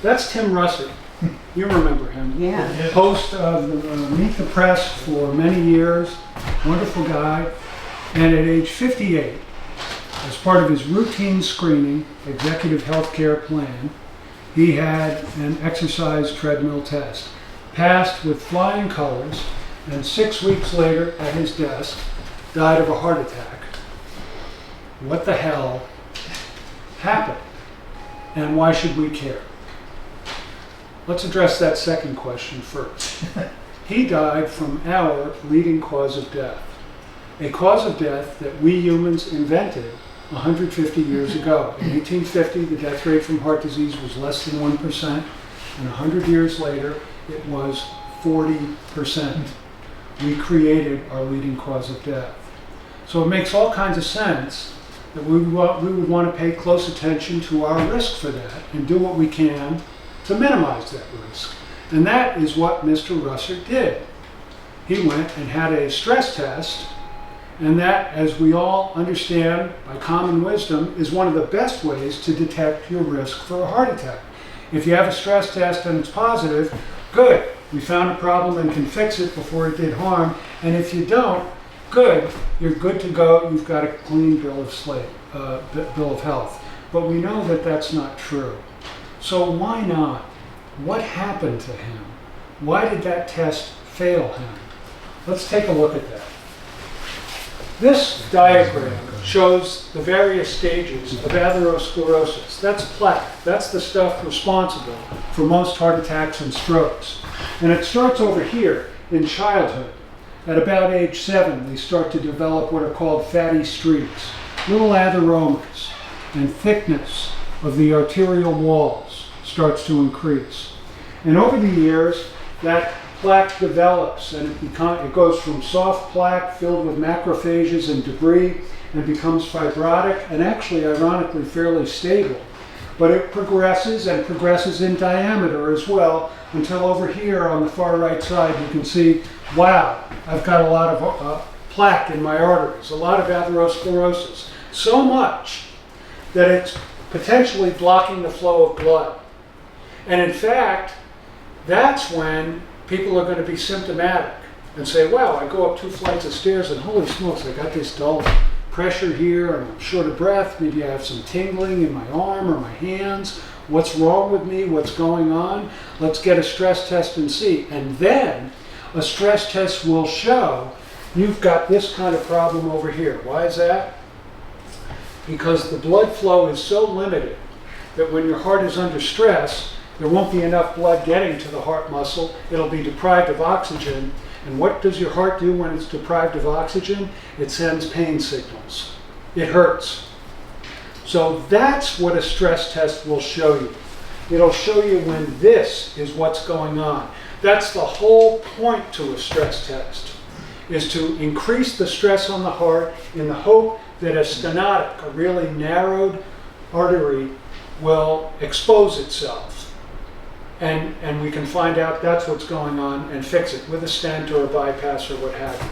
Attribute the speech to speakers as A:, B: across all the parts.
A: That's Tim Russert. You remember him.
B: Yeah.
A: Host of Meet the Press for many years. Wonderful guy. And at age 58, as part of his routine screening, executive health care plan, he had an exercise treadmill test. Passed with flying colors, and 6 weeks later at his desk, died of a heart attack. What the hell happened? And why should we care? Let's address that second question first. He died from our leading cause of death. A cause of death that we humans invented 150 years ago. In 1850, the death rate from heart disease was less than 1%, and 100 years later, it was 40%. We created our leading cause of death. So it makes all kinds of sense that we would want to pay close attention to our risk for that and do what we can to minimize that risk. And that is what Mr. Russert did. He went and had a stress test, and that, as we all understand by common wisdom, is one of the best ways to detect your risk for a heart attack. If you have a stress test and it's positive, good. We found a problem and can fix it before it did harm. And if you don't, good. You're good to go. You've got a clean bill of health. But we know that that's not true. So why not? What happened to him? Why did that test fail him? Let's take a look at that. This diagram shows the various stages of atherosclerosis. That's plaque. That's the stuff responsible for most heart attacks and strokes. And it starts over here in childhood. At about age 7, they start to develop what are called fatty streaks, little atheromas, and thickness of the arterial walls starts to increase. And over the years, that plaque develops, and it goes from soft plaque filled with macrophages and debris and becomes fibrotic and actually, ironically, fairly stable. But it progresses and progresses in diameter as well until over here on the far right side you can see, wow, I've got a lot of plaque in my arteries, a lot of atherosclerosis. So much that it's potentially blocking the flow of blood. And in fact, that's when people are going to be symptomatic and say, wow, I go up 2 flights of stairs and holy smokes, I got this dull pressure here and I'm short of breath. Maybe I have some tingling in my arm or my hands. What's wrong with me? What's going on? Let's get a stress test and see. And then a stress test will show you've got this kind of problem over here. Why is that? Because the blood flow is so limited that when your heart is under stress, there won't be enough blood getting to the heart muscle. It'll be deprived of oxygen. And what does your heart do when it's deprived of oxygen? It sends pain signals. It hurts. So that's what a stress test will show you. It'll show you when this is what's going on. That's the whole point to a stress test, is to increase the stress on the heart in the hope that a stenotic, a really narrowed artery, will expose itself. And we can find out that's what's going on and fix it with a stent or a bypass or what have you.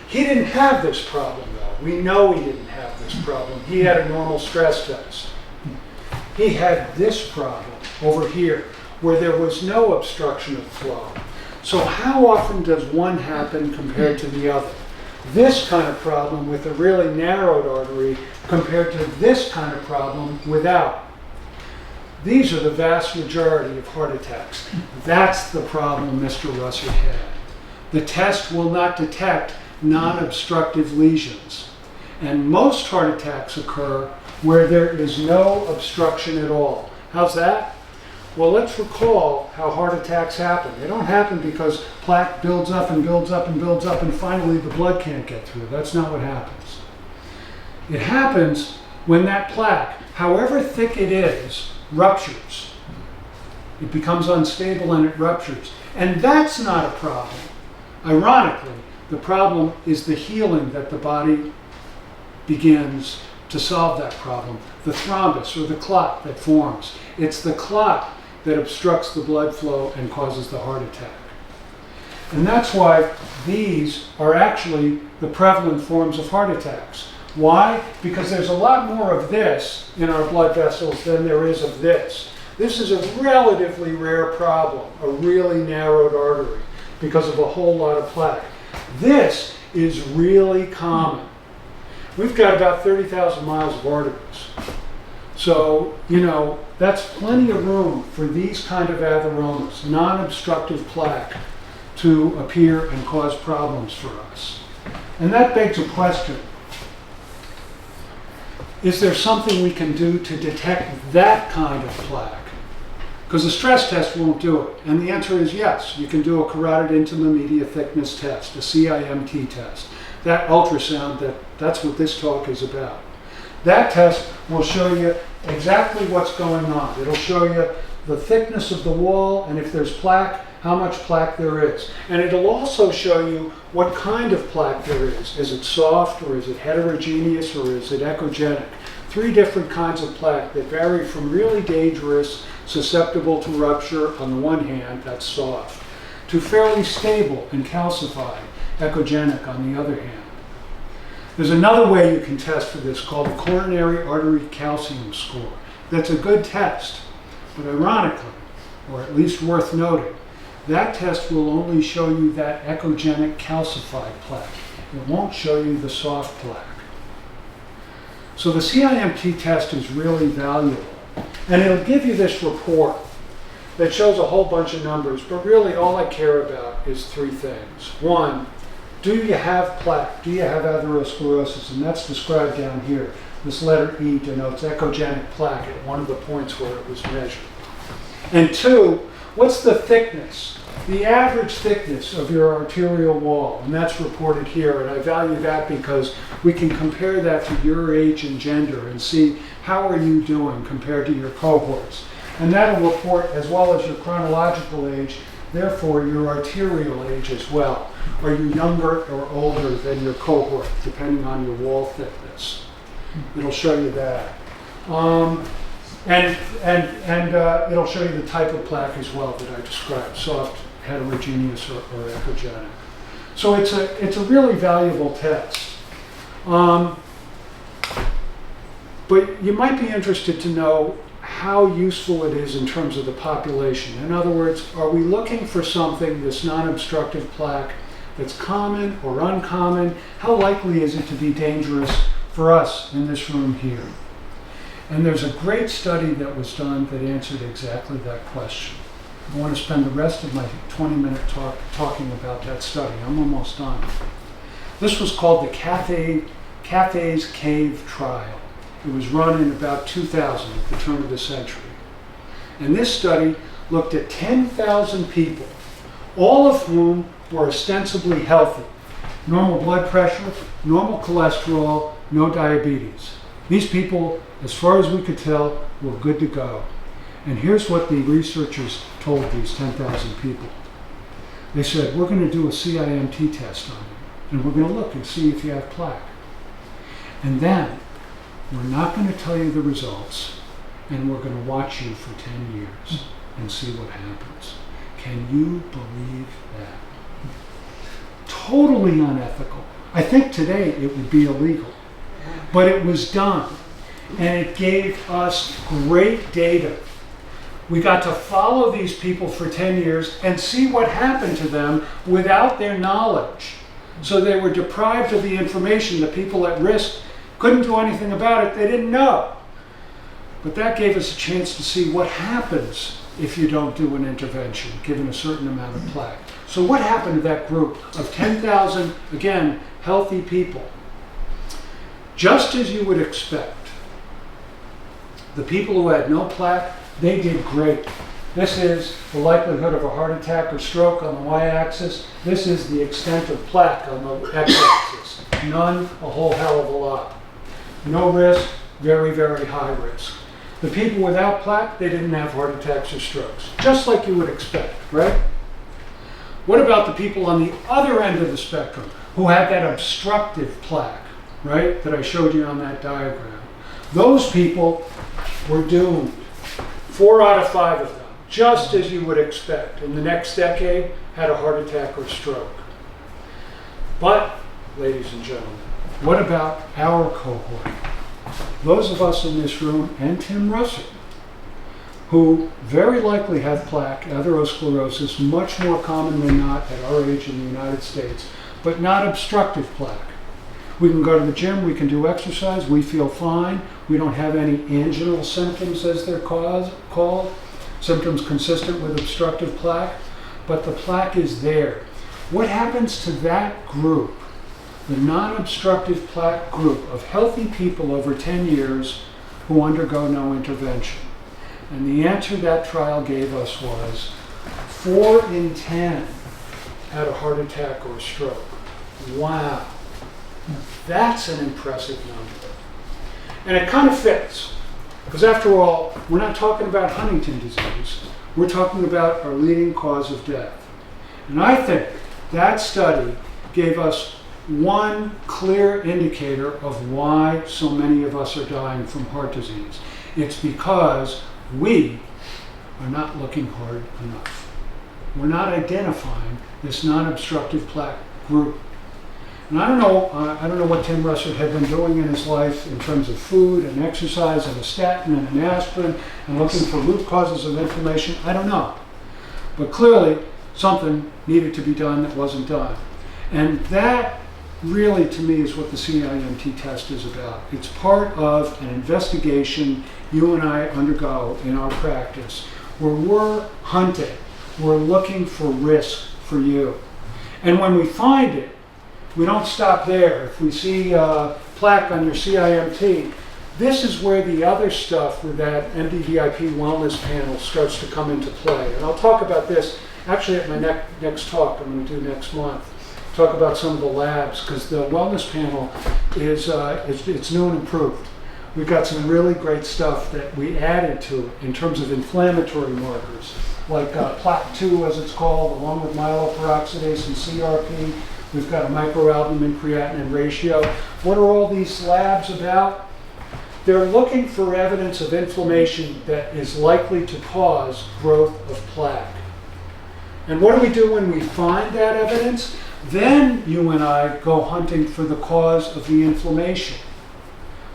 A: He didn't have this problem though. We know he didn't have this problem. He had a normal stress test. He had this problem over here where there was no obstruction of flow. So how often does one happen compared to the other? This kind of problem with a really narrowed artery compared to this kind of problem without. These are the vast majority of heart attacks. That's the problem Mr. Russert had. The test will not detect non-obstructive lesions. And most heart attacks occur where there is no obstruction at all. How's that? Well, let's recall how heart attacks happen. They don't happen because plaque builds up and builds up and builds up and finally the blood can't get through. That's not what happens. It happens when that plaque, however thick it is, ruptures. It becomes unstable and it ruptures. And that's not a problem. Ironically, the problem is the healing that the body begins to solve that problem. The thrombus or the clot that forms. It's the clot that obstructs the blood flow and causes the heart attack. And that's why these are actually the prevalent forms of heart attacks. Why? Because there's a lot more of this in our blood vessels than there is of this. This is a relatively rare problem, a really narrowed artery, because of a whole lot of plaque. This is really common. We've got about 30,000 miles of arteries. So, that's plenty of room for these kind of atheromas, non-obstructive plaque, to appear and cause problems for us. And that begs a question. Is there something we can do to detect that kind of plaque? Because a stress test won't do it. And the answer is yes. You can do a carotid intima media thickness test, a CIMT test. That ultrasound, that's what this talk is about. That test will show you exactly what's going on. It'll show you the thickness of the wall, and if there's plaque, how much plaque there is. And it'll also show you what kind of plaque there is. Is it soft, or is it heterogeneous, or is it echogenic? 3 different kinds of plaque that vary from really dangerous, susceptible to rupture on the one hand, that's soft, to fairly stable and calcified, echogenic on the other hand. There's another way you can test for this called the coronary artery calcium score. That's a good test, but ironically, or at least worth noting, that test will only show you that echogenic calcified plaque. It won't show you the soft plaque. So the CIMT test is really valuable. And it'll give you this report that shows a whole bunch of numbers, but really all I care about is 3 things. 1, do you have plaque? Do you have atherosclerosis? And that's described down here. This letter E denotes echogenic plaque at one of the points where it was measured. And 2, what's the thickness? The average thickness of your arterial wall, and that's reported here, and I value that because we can compare that to your age and gender and see how are you doing compared to your cohorts. And that'll report as well as your chronological age, therefore your arterial age as well. Are you younger or older than your cohort, depending on your wall thickness? It'll show you that. And it'll show you the type of plaque as well that I described, soft, heterogeneous, or echogenic. So it's a really valuable test. But you might be interested to know how useful it is in terms of the population. In other words, are we looking for something, this non-obstructive plaque, that's common or uncommon? How likely is it to be dangerous for us in this room here? And there's a great study that was done that answered exactly that question. I want to spend the rest of my 20-minute talk talking about that study. I'm almost done. This was called the Cathay's Cave Trial. It was run in about 2000, at the turn of the century. And this study looked at 10,000 people, all of whom were ostensibly healthy. Normal blood pressure, normal cholesterol, no diabetes. These people, as far as we could tell, were good to go. And here's what the researchers told these 10,000 people. They said, we're going to do a CIMT test on you, and we're going to look and see if you have plaque. And then, we're not going to tell you the results, and we're going to watch you for 10 years and see what happens. Can you believe that? Totally unethical. I think today it would be illegal. But it was done, and it gave us great data. We got to follow these people for 10 years and see what happened to them without their knowledge. So they were deprived of the information. The people at risk couldn't do anything about it. They didn't know. But that gave us a chance to see what happens if you don't do an intervention, given a certain amount of plaque. So what happened to that group of 10,000, again, healthy people? Just as you would expect, the people who had no plaque, they did great. This is the likelihood of a heart attack or stroke on the y-axis. This is the extent of plaque on the x-axis. None, a whole hell of a lot. No risk, very, very high risk. The people without plaque, they didn't have heart attacks or strokes, just like you would expect, right? What about the people on the other end of the spectrum who had that obstructive plaque, right, that I showed you on that diagram? Those people were doomed. 4 out of 5 of them, just as you would expect, in the next decade, had a heart attack or stroke. But, ladies and gentlemen, what about our cohort? Those of us in this room, and Tim Russell, who very likely have plaque, atherosclerosis, much more common than not at our age in the United States, but not obstructive plaque. We can go to the gym, we can do exercise, we feel fine. We don't have any anginal symptoms as they're called, symptoms consistent with obstructive plaque, but the plaque is there. What happens to that group, the non-obstructive plaque group of healthy people over 10 years who undergo no intervention? And the answer that trial gave us was 4 in 10 had a heart attack or a stroke. Wow. That's an impressive number. And it kind of fits, because after all, we're not talking about Huntington disease. We're talking about our leading cause of death. And I think that study gave us one clear indicator of why so many of us are dying from heart disease. It's because we are not looking hard enough. We're not identifying this non-obstructive plaque group. And I don't know what Tim Russert had been doing in his life in terms of food and exercise and a statin and an aspirin and looking for root causes of inflammation. I don't know. But clearly something needed to be done that wasn't done. And that really, to me, is what the CIMT test is about. It's part of an investigation you and I undergo in our practice where we're hunting, we're looking for risk for you. And when we find it, we don't stop there. If we see plaque on your CIMT, this is where the other stuff with that MDVIP wellness panel starts to come into play. And I'll talk about this actually at my next talk I'm going to do next month. Talk about some of the labs, because the wellness panel is it's new and improved. We've got some really great stuff that we added to it in terms of inflammatory markers, like plaque-2 as it's called, along with myeloperoxidase and CRP. We've got a microalbumin creatinine ratio. What are all these labs about? They're looking for evidence of inflammation that is likely to cause growth of plaque. And what do we do when we find that evidence? Then you and I go hunting for the cause of the inflammation.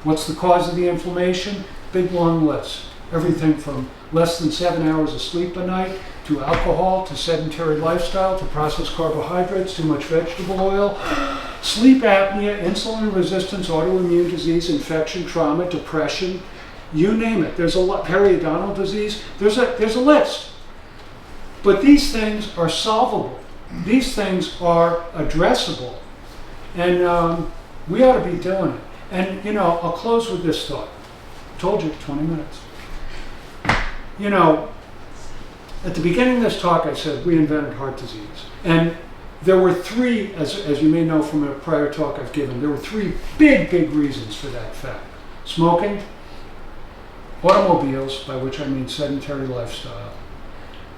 A: What's the cause of the inflammation? Big long list. Everything from less than 7 hours of sleep a night, to alcohol, to sedentary lifestyle, to processed carbohydrates, too much vegetable oil, sleep apnea, insulin resistance, autoimmune disease, infection, trauma, depression, you name it. There's a lot, periodontal disease, there's a list. But these things are solvable. These things are addressable. And we ought to be doing it. And, I'll close with this thought. Told you, 20 minutes. At the beginning of this talk, I said we invented heart disease. And there were 3, as you may know from a prior talk I've given, there were 3 big reasons for that fact. Smoking, automobiles, by which I mean sedentary lifestyle,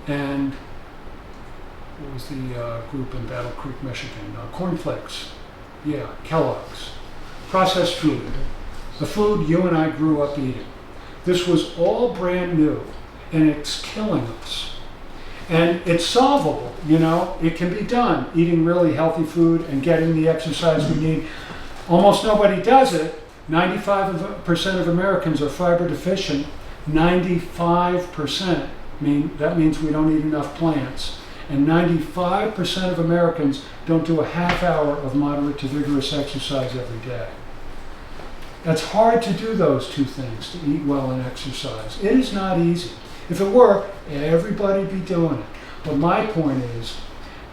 A: and what was the group in Battle Creek, Michigan? Cornflakes. Yeah, Kellogg's. Processed food. The food you and I grew up eating. This was all brand new, and it's killing us. And it's solvable, It can be done, eating really healthy food and getting the exercise we need. Almost nobody does it. 95% of Americans are fiber deficient. 95%. That means we don't eat enough plants. And 95% of Americans don't do a half hour of moderate to vigorous exercise every day. That's hard to do those 2 things, to eat well and exercise. It is not easy. If it were, everybody'd be doing it. But my point is,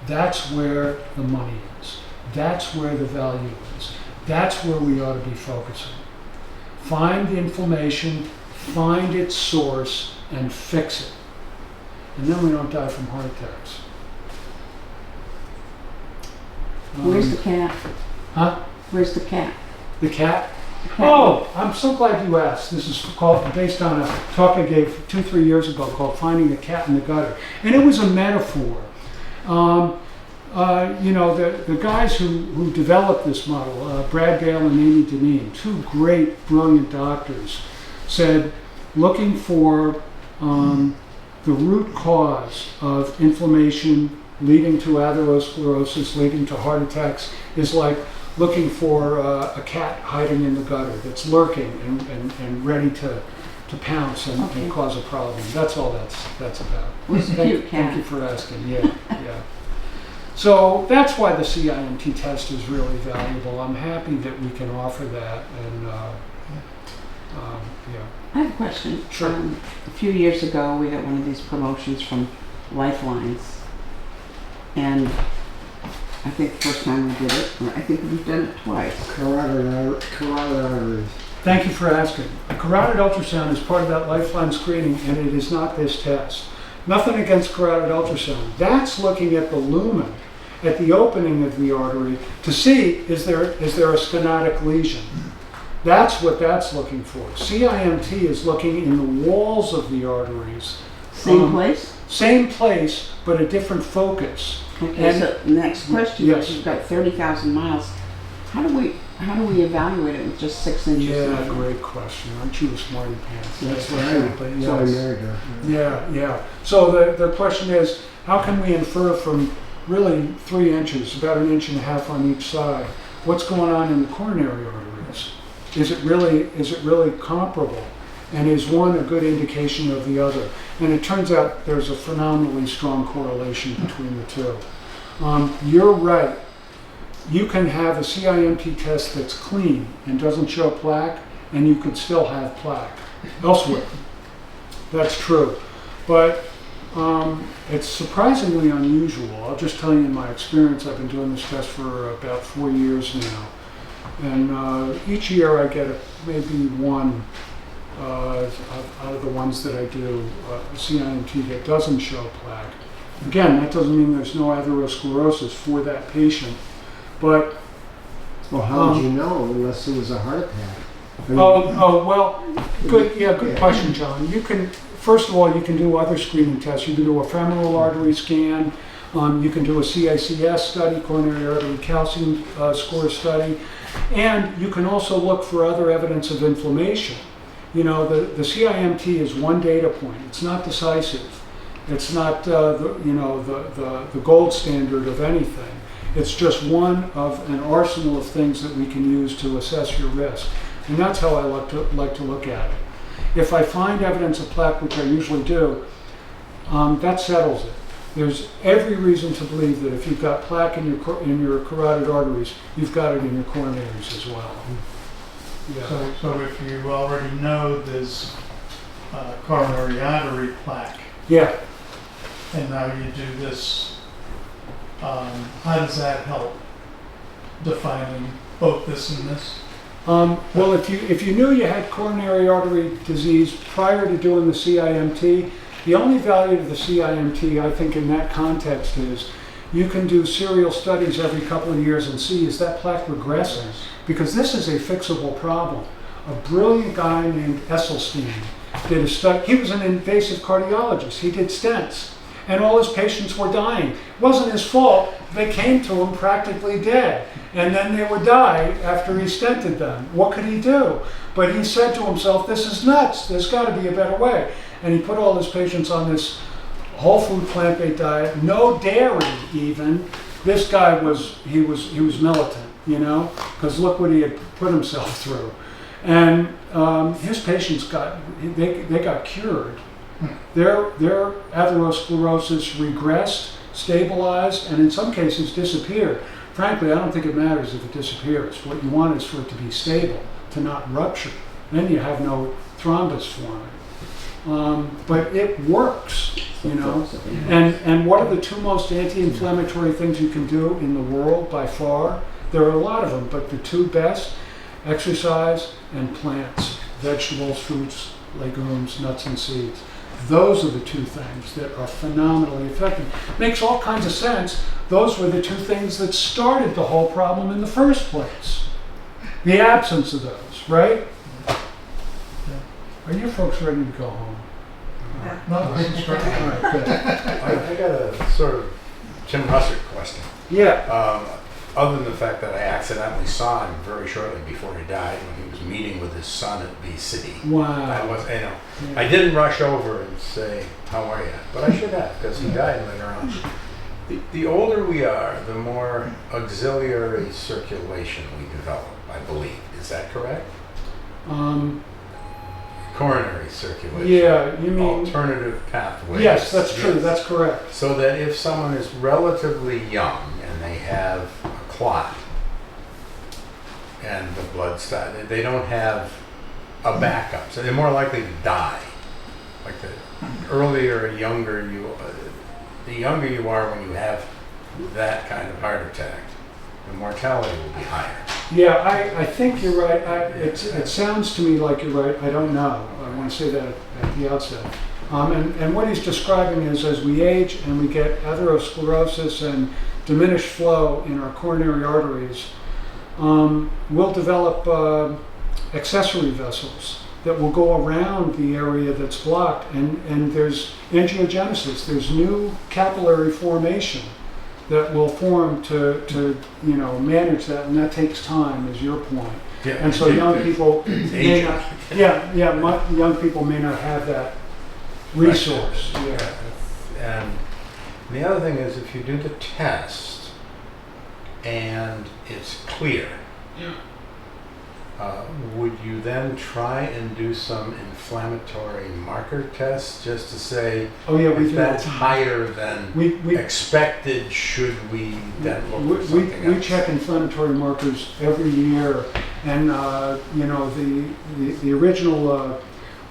A: that's where the money is. That's where the value is. That's where we ought to be focusing. Find the inflammation, find its source, and fix it. And then we don't die from heart attacks.
B: Where's the cat?
A: Huh?
B: Where's the cat?
A: The cat? Oh, I'm so glad you asked. This is based on a talk I gave 2-3 years ago called Finding the Cat in the Gutter. And it was a metaphor. The guys who developed this model, Brad Gale and Amy Deneen, 2 great, brilliant doctors, said looking for the root cause of inflammation leading to atherosclerosis, leading to heart attacks, is like looking for a cat hiding in the gutter that's lurking and ready to to pounce and
B: Okay.
A: cause a problem. That's all that's about.
B: Where's the cute
A: Thank you
B: cat?
A: for asking. Yeah, yeah. So that's why the CIMT test is really valuable. I'm happy that we can offer that, and yeah.
B: I have a question.
A: Sure.
B: A few years ago, we got one of these promotions from Lifelines, and I think the first time we did it, or I think we've done it twice.
C: Carotid arteries.
A: Thank you for asking. A carotid ultrasound is part of that Lifeline screening, and it is not this test. Nothing against carotid ultrasound. That's looking at the lumen, at the opening of the artery, to see is there a stenotic lesion. That's what that's looking for. CIMT is looking in the walls of the arteries.
B: Same place?
A: Same place, but a different focus.
B: Okay,
A: And-
B: so the next question
A: Yes.
B: is, you've got 30,000 miles. How do we evaluate it with just 6 inches?
A: Yeah, great question. Aren't you a smarty pants?
C: That's
A: what I
C: right.
A: would, but
C: So I
A: yes.
C: married her.
A: Yeah, yeah. So the question is, how can we infer from really 3 inches, about 1.5 inches on each side, what's going on in the coronary arteries? Is it really comparable? And is one a good indication of the other? And it turns out there's a phenomenally strong correlation between the two. You're right. You can have a CIMT test that's clean and doesn't show plaque, and you could still have plaque elsewhere. That's true. But it's surprisingly unusual. I'll just tell you in my experience, I've been doing this test for about 4 years now. And each year I get maybe one out of the ones that I do, a CIMT that doesn't show plaque. Again, that doesn't mean there's no atherosclerosis for that patient. But
C: Well, how would you know unless it was a heart attack? I mean,
A: well, good question, John. You can, first of all, you can do other screening tests. You can do a femoral artery scan. You can do a CICS study, coronary artery calcium score study, and you can also look for other evidence of inflammation. You know, the CIMT is one data point. It's not decisive. It's not the gold standard of anything. It's just one of an arsenal of things that we can use to assess your risk. And that's how I like to look at it. If I find evidence of plaque, which I usually do, that settles it. There's every reason to believe that if you've got plaque in your carotid arteries, you've got it in your coronaries as well. Yeah.
D: So if you already know there's coronary artery plaque,
A: Yeah.
D: and now you do this, how does that help defining both this and this?
A: Well, if you knew you had coronary artery disease prior to doing the CIMT, the only value of the CIMT, I think, in that context is you can do serial studies every couple of years and see, is that plaque regressing? Because this is a fixable problem. A brilliant guy named Esselstyn did a study. He was an invasive cardiologist. He did stents, and all his patients were dying. It wasn't his fault. They came to him practically dead, and then they would die after he stented them. What could he do? But he said to himself, this is nuts. There's got to be a better way. And he put all his patients on this whole food plant-based diet, no dairy even. This guy was militant, you know, because look what he had put himself through. And his patients got cured. Their atherosclerosis regressed, stabilized, and in some cases disappeared. Frankly, I don't think it matters if it disappears. What you want is for it to be stable, to not rupture. Then you have no thrombus forming. But it works, you know. And what are the two most anti-inflammatory things you can do in the world by far? There are a lot of them, but the two best, exercise and plants, vegetables, fruits, legumes, nuts and seeds. Those are the two things that are phenomenally effective. Makes all kinds of sense. Those were the two things that started the whole problem in the first place. The absence of those, right? Are you folks ready to go home?
D: No, this is great.
A: All right, good.
E: I got a sort of Tim Russert question.
A: Yeah.
E: Other than the fact that I accidentally saw him very shortly before he died when he was meeting with his son at BC.
A: Wow.
E: I didn't rush over and say, how are you? But I should have, because he died later on. The older we are, the more auxiliary circulation we develop, I believe. Is that correct? coronary circulation.
A: Yeah, you mean,
E: Alternative pathways.
A: yes, that's true,
E: Yes.
A: that's correct.
E: So that if someone is relatively young and they have a clot and the blood start, they don't have a backup, so they're more likely to die. Like the younger you are when you have that kind of heart attack, the mortality will be higher.
A: Yeah, I think you're right. It sounds to me like you're right. I don't know. I want to say that at the outset. And what he's describing is as we age and we get atherosclerosis and diminished flow in our coronary arteries, we'll develop accessory vessels that will go around the area that's blocked, and there's angiogenesis. There's new capillary formation that will form to manage that, and that takes time, is your point.
E: Yeah,
A: And so young people may
E: aging.
A: not, young people may not have that resource. Yeah.
E: And the other thing is, if you do the test and it's clear, would you then try and do some inflammatory marker tests just to say
A: Oh yeah, we
E: if
A: do.
E: that's higher than
A: We
E: expected, should we then look for something
A: we
E: else?
A: check inflammatory markers every year, and the original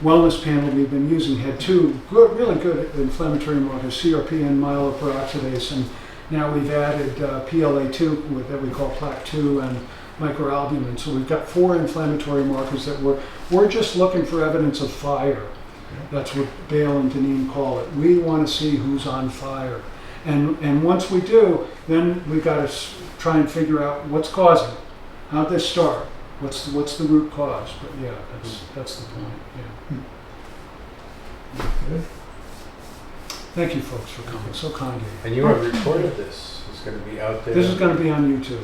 A: wellness panel we've been using had two really good inflammatory markers, CRP and myeloperoxidase, and now we've added PLA2 that we call plaque2 and microalbumin. So we've got 4 inflammatory markers that we're just looking for evidence of fire. That's what Bale and Deneen call it. We want to see who's on fire. And once we do, then we've got to try and figure out what's causing it. How'd this start? What's the root cause? But yeah, that's the point. Yeah. Thank you folks for coming. So kind of you.
E: And you have recorded this. It's going to be out there.
A: This is going to be on YouTube.